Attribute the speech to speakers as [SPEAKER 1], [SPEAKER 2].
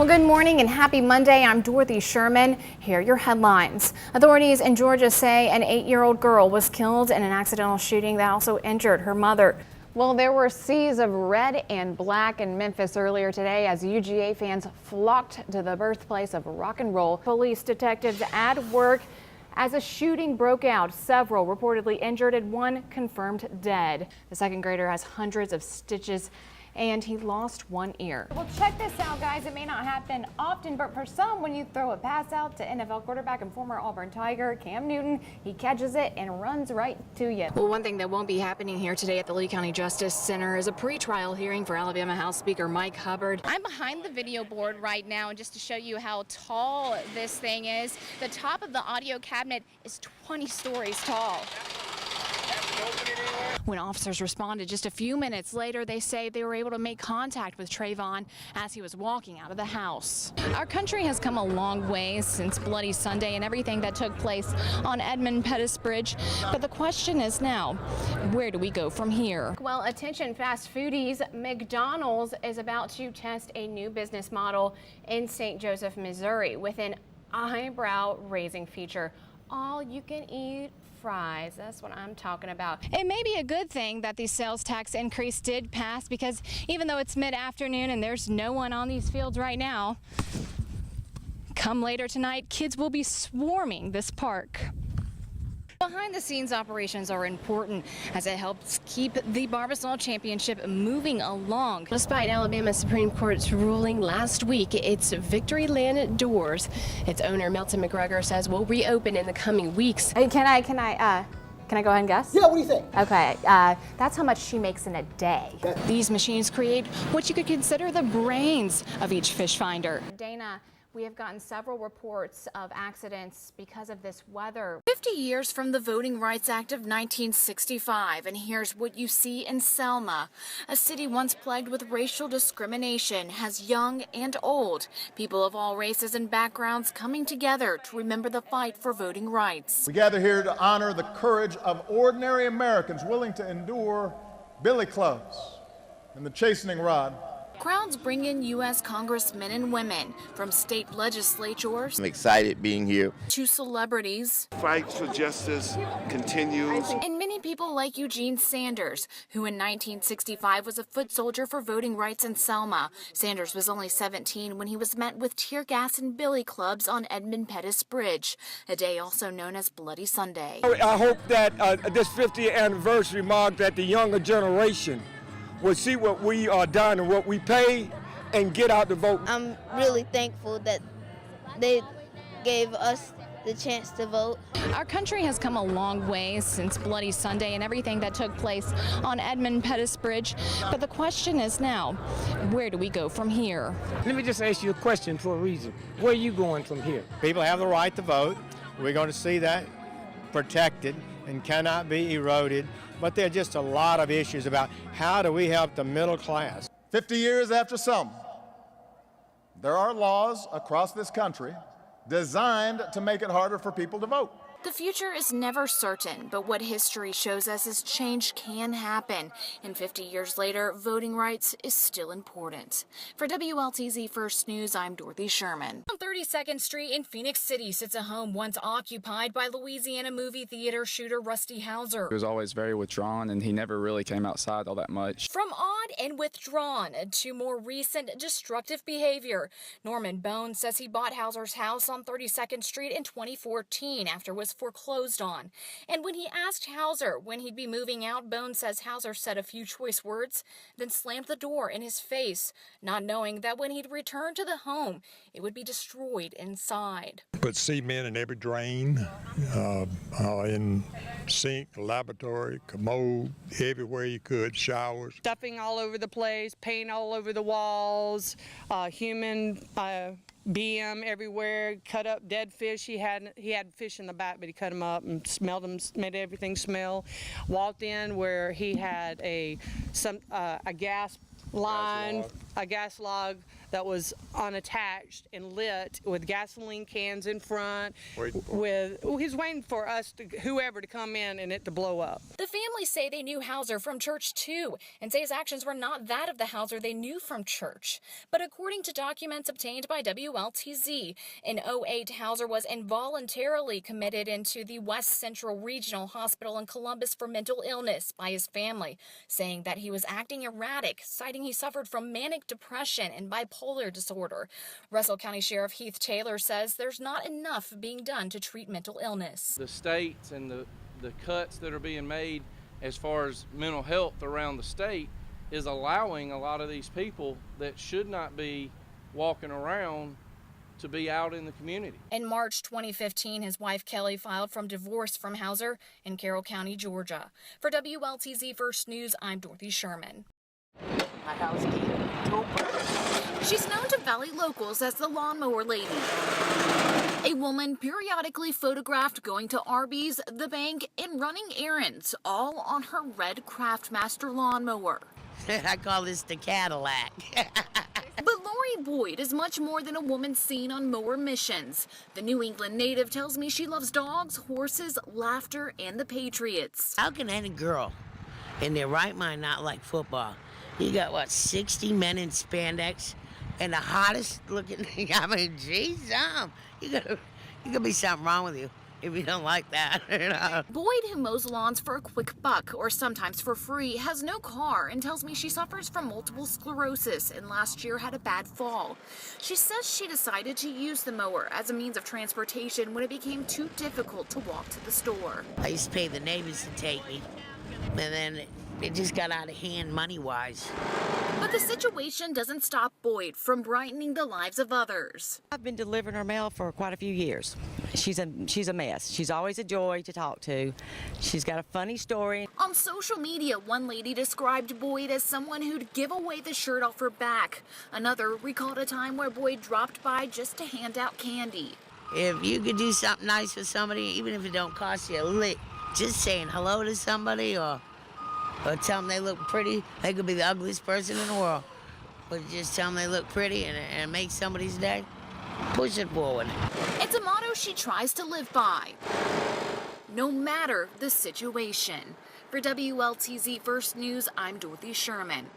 [SPEAKER 1] Well, good morning and happy Monday. I'm Dorothy Sherman. Here are your headlines. Authorities in Georgia say an 8-year-old girl was killed in an accidental shooting that also injured her mother. Well, there were seas of red and black in Memphis earlier today as UGA fans flocked to the birthplace of rock and roll. Police detectives at work as a shooting broke out. Several reportedly injured and one confirmed dead. The second grader has hundreds of stitches and he lost one ear.
[SPEAKER 2] Well, check this out, guys. It may not happen often, but for some, when you throw a pass out to NFL quarterback and former Auburn Tiger Cam Newton, he catches it and runs right to you.
[SPEAKER 1] Well, one thing that won't be happening here today at the Lee County Justice Center is a pretrial hearing for Alabama House Speaker Mike Hubbard.
[SPEAKER 3] I'm behind the video board right now, and just to show you how tall this thing is, the top of the audio cabinet is 20 stories tall.
[SPEAKER 1] When officers responded just a few minutes later, they say they were able to make contact with Trayvon as he was walking out of the house.
[SPEAKER 3] Our country has come a long way since Bloody Sunday and everything that took place on Edmund Pettus Bridge. But the question is now, where do we go from here?
[SPEAKER 1] Well, attention fast foodies, McDonald's is about to test a new business model in St. Joseph, Missouri with an eyebrow-raising feature. All you can eat fries. That's what I'm talking about.
[SPEAKER 3] It may be a good thing that the sales tax increase did pass, because even though it's mid-afternoon and there's no one on these fields right now, come later tonight, kids will be swarming this park. Behind-the-scenes operations are important as it helps keep the Barbasol Championship moving along.
[SPEAKER 4] Despite Alabama Supreme Court's ruling last week, its Victoryland doors, its owner Melton McGregor says will reopen in the coming weeks.
[SPEAKER 1] Hey, can I go ahead and guess?
[SPEAKER 5] Yeah, what do you think?
[SPEAKER 1] Okay, that's how much she makes in a day.
[SPEAKER 3] These machines create what you could consider the brains of each fish finder.
[SPEAKER 1] Dana, we have gotten several reports of accidents because of this weather.
[SPEAKER 3] 50 years from the Voting Rights Act of 1965, and here's what you see in Selma. A city once plagued with racial discrimination has young and old, people of all races and backgrounds coming together to remember the fight for voting rights.
[SPEAKER 6] We gather here to honor the courage of ordinary Americans willing to endure billy clubs and the chastening rod.
[SPEAKER 3] Crowds bring in U.S. congressmen and women from state legislatures.
[SPEAKER 7] I'm excited being here.
[SPEAKER 3] To celebrities.
[SPEAKER 8] Fight for justice continues.
[SPEAKER 3] And many people like Eugene Sanders, who in 1965 was a foot soldier for voting rights in Selma. Sanders was only 17 when he was met with tear gas and billy clubs on Edmund Pettus Bridge, a day also known as Bloody Sunday.
[SPEAKER 9] I hope that this 50th anniversary marked that the younger generation will see what we are done and what we pay and get out to vote.
[SPEAKER 10] I'm really thankful that they gave us the chance to vote.
[SPEAKER 3] Our country has come a long way since Bloody Sunday and everything that took place on Edmund Pettus Bridge. But the question is now, where do we go from here?
[SPEAKER 9] Let me just ask you a question for a reason. Where are you going from here?
[SPEAKER 7] People have the right to vote. We're going to see that protected and cannot be eroded. But there are just a lot of issues about how do we help the middle class.
[SPEAKER 6] 50 years after Selma, there are laws across this country designed to make it harder for people to vote.
[SPEAKER 3] The future is never certain, but what history shows us is change can happen. And 50 years later, voting rights is still important. For WLTZ First News, I'm Dorothy Sherman. On 32nd Street in Phoenix City sits a home once occupied by Louisiana movie theater shooter Rusty Hauser.
[SPEAKER 11] He was always very withdrawn, and he never really came outside all that much.
[SPEAKER 3] From odd and withdrawn to more recent destructive behavior, Norman Bone says he bought Hauser's house on 32nd Street in 2014 after it was foreclosed on. And when he asked Hauser when he'd be moving out, Bone says Hauser said a few choice words, then slammed the door in his face, not knowing that when he'd return to the home, it would be destroyed inside.
[SPEAKER 12] Put cement in every drain, in sink, laboratory, commode, everywhere you could, showers.
[SPEAKER 13] Stuffing all over the place, paint all over the walls, human BM everywhere, cut up dead fish. He had fish in the back, but he cut them up and smelled them, made everything smell. Walked in where he had a gas line, a gas log that was unattached and lit with gasoline cans in front. He's waiting for us, whoever, to come in and it to blow up.
[SPEAKER 3] The family say they knew Hauser from church too, and say his actions were not that of the Hauser they knew from church. But according to documents obtained by WLTZ, in 2008, Hauser was involuntarily committed into the West Central Regional Hospital in Columbus for mental illness by his family, saying that he was acting erratic, citing he suffered from manic depression and bipolar disorder. Russell County Sheriff Heath Taylor says there's not enough being done to treat mental illness.
[SPEAKER 5] The states and the cuts that are being made as far as mental health around the state is allowing a lot of these people that should not be walking around to be out in the community.
[SPEAKER 3] In March 2015, his wife Kelly filed for divorce from Hauser in Carroll County, Georgia. For WLTZ First News, I'm Dorothy Sherman. She's known to Valley locals as the lawnmower lady. A woman periodically photographed going to Arby's, the bank, and running errands, all on her red Craftmaster lawnmower.
[SPEAKER 14] I call this the Cadillac.
[SPEAKER 3] But Lori Boyd is much more than a woman seen on mower missions. The New England native tells me she loves dogs, horses, laughter, and the Patriots.
[SPEAKER 14] How can any girl in their right mind not like football? You got, what, 60 men in spandex and the hottest looking, I mean, geez, you could be something wrong with you if you don't like that. You know?
[SPEAKER 3] Boyd, who mows lawns for a quick buck or sometimes for free, has no car and tells me she suffers from multiple sclerosis and last year had a bad fall. She says she decided to use the mower as a means of transportation when it became too difficult to walk to the store.
[SPEAKER 14] I used to pay the neighbors to take me, and then it just got out of hand money-wise.
[SPEAKER 3] But the situation doesn't stop Boyd from brightening the lives of others.
[SPEAKER 15] I've been delivering her mail for quite a few years. She's a mess. She's always a joy to talk to. She's got a funny story.
[SPEAKER 3] On social media, one lady described Boyd as someone who'd give away the shirt off her back. Another recalled a time where Boyd dropped by just to hand out candy.
[SPEAKER 14] If you could do something nice for somebody, even if it don't cost you a lick, just saying hello to somebody or tell them they look pretty. They could be the ugliest person in the world, but just tell them they look pretty and make somebody's day. Push it forward.
[SPEAKER 3] It's a motto she tries to live by, no matter the situation. For WLTZ First News, I'm Dorothy Sherman.